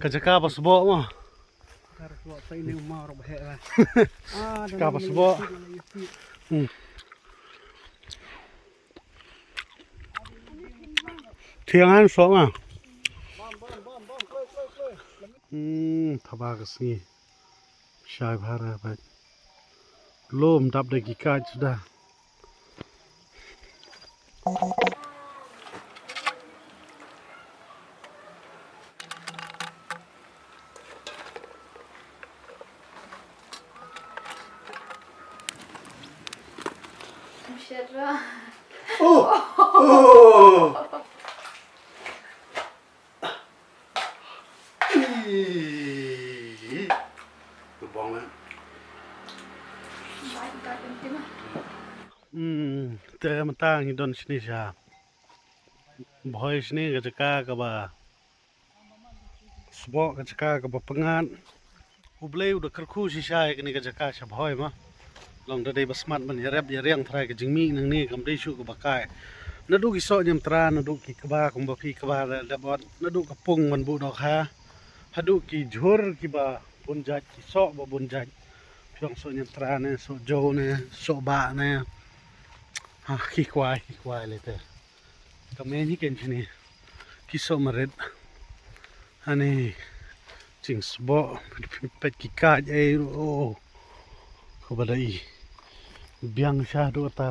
กะจะกาปัสบ่มากาปัสบ่เที่ยงอันสองอ่ะทบากสนี่ชายพาราไปลมดับได้กี่กาจุดาโอ้ดูบองแล้วแต่มันต่างฮิดอนชนิชาบอยชนิก็จะกล้ากับว่าสปอก็จะกล้ากับว่าปังงานอุบเลี้ยวดักคู่ชิชายกันนี่ก็จะกล้าชบหอยมั้งลองได้บัสมัดมันยาเรียบยาเรียงไทยก็จึงมีหนึ่งนี่กำได้ชูกับบักไก่นดูกิโซยมตรานาดูกิกบ้าของบพีกบ้าแล้วบอดนดูกระปุงมันบุดอกฮะฮัดูกิจูร์กิบ้าบุญจัดกิโซบ่บุญจัดเพียงโซยมตราเนี่ยโซโจเนี่ยโซบ้าเนี่ยขี้ควายเลยแต่ก็ไม่นี่เก่งชนิดกิโซมาเร็ดอันนี้จิงสบอเป็ดกิกาดโอ้เขาบดได้เบียงชาดูตา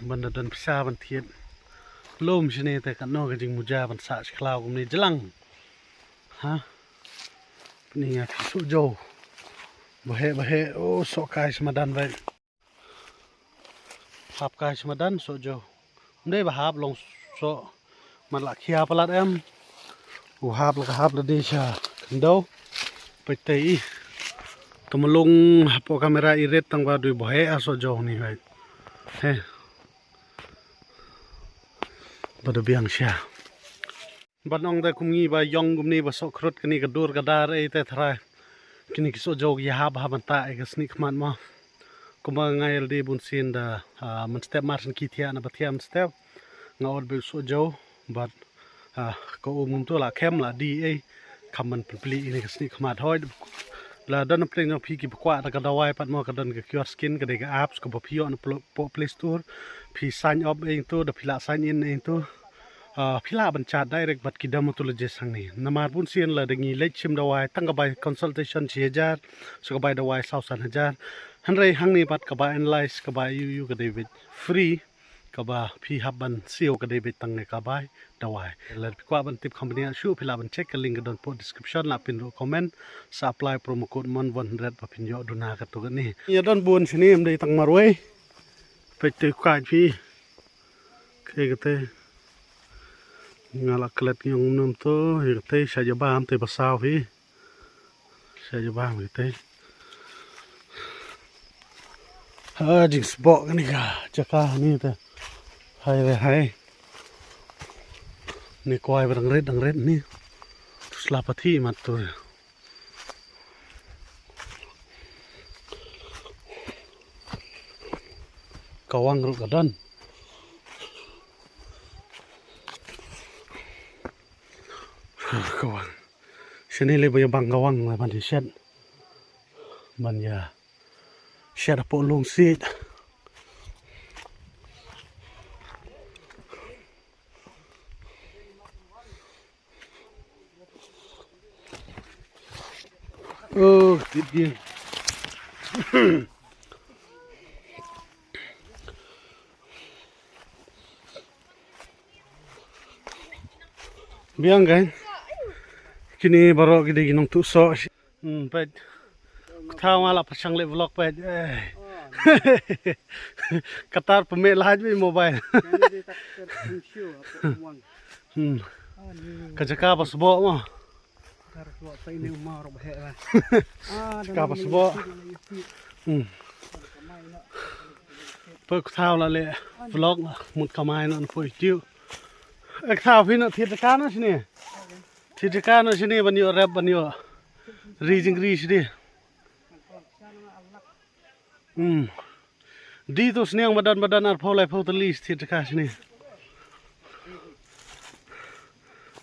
บันดาลพิษาบันเทียนลมชนิดแต่กันนอกก็จึงมุจาบันสาชคลาวกุมนี่จลังฮะนี่ไงพิสุโจบ่เฮโอ้โซกายสมาดันไว้หับกายสมาดันโซโจได้บ่หับลงโซมันละเขียปลัดเอ็มหูหับแล้วก็หับแล้วดีชาคันโดไปเตะตัวมาลงพอคาเมราอีเรตตั้งว่าดูบ่เฮอาโซโจนี่ไว้เฮ้บัดเบียงเชียบัดน้องได้คุมงี้บายองกุมนี่บาสกรถกันนี่กระดูกระดาเอแต่ทรายกันนี่กิโซโจกยาบาบันตาเอกสนิกมันมากุมไงเอลดีบุญสินดามันสเตปมาร์สันคิเทียนะบัดเทียมสเตปงาอดเบลโซโจบัดก็มุมตัวละเข้มละดีเอคำมันปลีนี่กสนิกมาทอยแล้วดันเพลงเราพี่กิบกว่าแต่ก็ดาวไว้ปัดมอกันดันก็คิวสกินก็ได้ก็แอปส์ก็พอพี่อนโปรเพลย์สโตร์พี่ไซน์อัพเองตัวเดี๋ยวพี่ละไซน์อินเองตัวพี่ละบัญชาได้เร็กบัดกิดามตุลเจสังนี่นามาบุญเซียนเลยดังนี้เล็กชิมดาวไว้ตั้งกับใบคอนซัลเทชัน4,000สกับใบดาวไว้2,000ฮันไรหังนี้บัดกับใบแอนไลซ์กับใบยูก็ได้เวทฟรีกับพี่ฮับบันเซียวก็ได้เวทตั้งในกับใบดาวไว้แล้วพี่กว่าบันทิปคอมพานีชูพี่ละบันเช็คกับลิงก์กันดอนโพสต์ดีสคริปชั่นละเป็นรูปคอมเมนต์สับไลน์โปรโมโค้ดมัน100ปะพินยอดูนากันตัวกันนี่ยาดอนบุญชนิดมันได้ตั้งมารวยไปเจอกายพี่เคยกันเตงาลักเล็ดยงน้ำตัวเฮกเตชายบ้ามเตภาษาพี่ชายบ้ามเฮกเตจิงสบอกกันนี่ค่ะจักรนี่แต่ให้นี่ควายดังเร็ดนี่สลับที่มาตัวกวังรุกดันกวังฉันนี่เลยไปบังกวังเลยมันที่เช็ดมันอย่าเช็ดปนลงซีดติดยิงเบี้ยงกันกินนี่บารอกกินกินน้องทุสอไปท้าวมาละพัชงเล็บวล็อกไปกระตาร์ปเมลาจไม่โมบายกระจะกาปัสบ่มากาปัสบ่เปิดท้าวละเลยวล็อกมุดขมายนั่นพูดจิ้วเอ็กท้าวพี่น่ะทิศการนั่นสิเนี่ยทิศการนั่นสิเนี่ยบันยูแรบบันยูรีจิงรีสิเนี่ยดีตัวเสนียงบัดดันอาร์พอลไลพอตลีสทิศการสิเนี่ย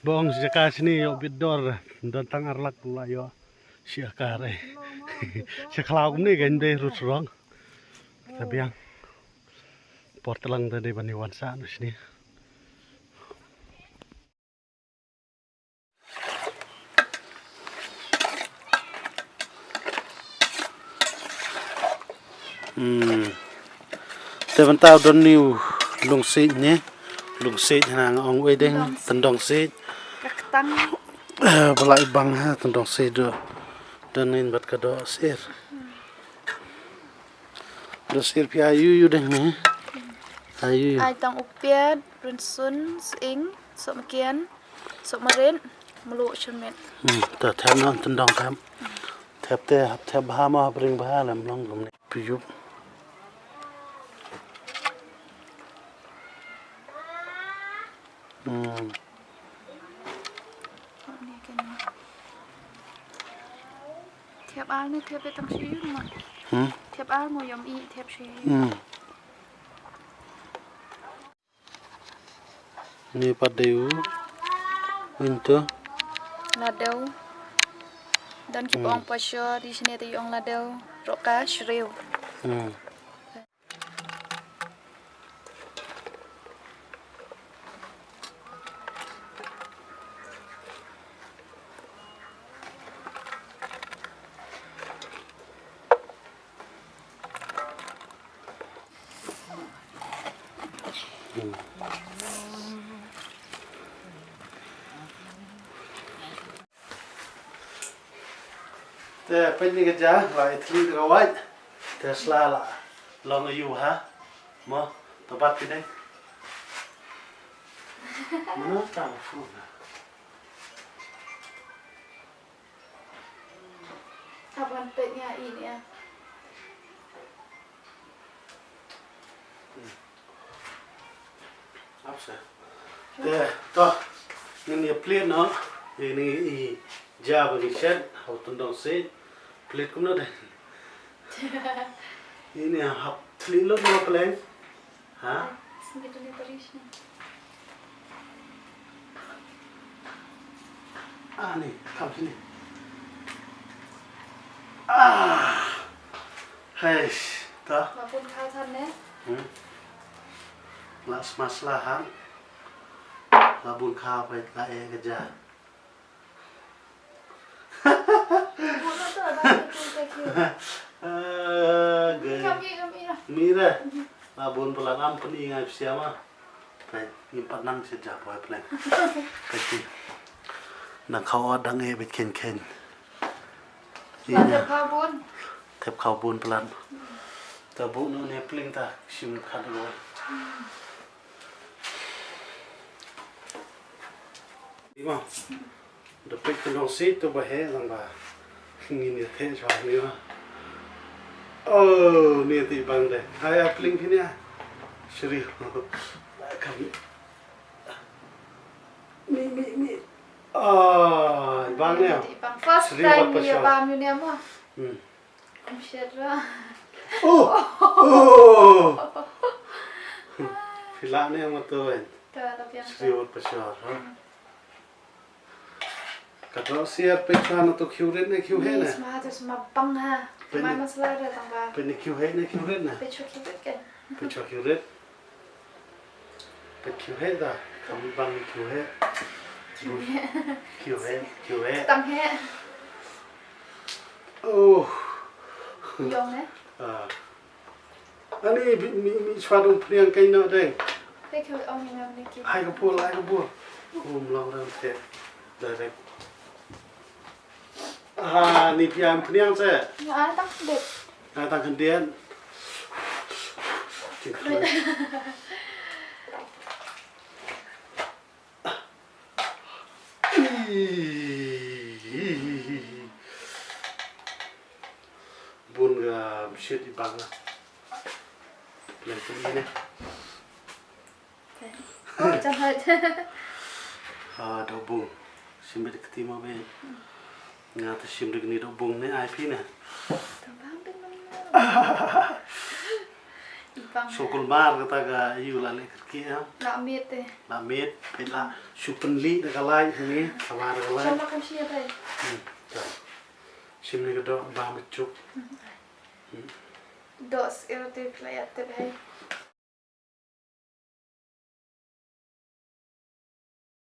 Bong sejak sini yo bidor dan tang arlak pula yo siakare. Seklau ni kan deh rusrong. Tapi yang portelang tadi bani wansa nu sini. Tevantau don new lung sit ni. Lung sit hang ong wedding tendong sit. Kaketang. Balai bang ha tendong sit do. Dan in bat kado sir. Do sir pi ayu deh ni. Ayu. Ai tang upiat, runsun, sing, sok makian, sok marin, meluk chunmet. Ta tham non tendong tham. Thap te thap ba ma bring ba lam long gum ni. Piyup. Thiệp al ni thiệp tang shi ma. Thiệp al mo yom I thiệp shi. Ni padeu. Winter. Ladau. Dan kipong pasyo di sini tu yung ladau. Roka shriu. Te penni ke ja la itli ka wait. Te slala long ayu ha. Mo tobat pide. Mana ta fu. Kapan petnya ini ya? Apa? Te to ni plate no. Ini I ja bagi set how tendong set. Plate cũng nó đây. Ini học thli lớp nó plane. Hả? Segitu ni tarisnya. Nih, come sini. Hei, ta. Mapun khasan ne. Las maslahan. Labun kha pai la e kerja. Mira, labun pelanam peningai siapa? Baik, nyimpan nang sejak boy plan. Baik, nang kau adang bet ken ken. Ada kabun. Tep kau bun pelan. Tabu nu ne pling ta sim khat lo. Ima. Depik tendong sit tu bahe lang ba. Ngini the chwa ni ma. Oh, ni ti bang de. Hai pling phini a. Shri. Kam. Mi. Bang ne. Bang first time dia bam ni apa? Om Shedra. Phila ne ma to en. Ta tapi yang Shri ot pashar. Kalau siap pecah atau kiurin ne kiu he ne. Semua tu semua bang ha. Cuma masalah ada tambah. Peni kiu he ne kiurin ne. Pecah kiurit kan. Pecah kiurin. Kiu he dah. Kami bang kiu he. Kiu he. Tang he. Oh. Yong ne. Ani mi chwadung priang kai no deng. Pecah om ni ni ki. Hai kapul. Long ram the. Direct. Ni piang priang se. Ya, tang dek. Tang kendian. Bun ga shit di bang. Plan tu ni ne. Oh, jangan. Do bung. Simbe de ketima be. Ngata simbe ni do bung ne IP ne. Tambang dengan. bang sokul mar kata ga yu la le ki ya la mete la met pela supenli da kalai ni sawar kalai sama kan sia dai simni ga do ba mecuk dos erote playat dai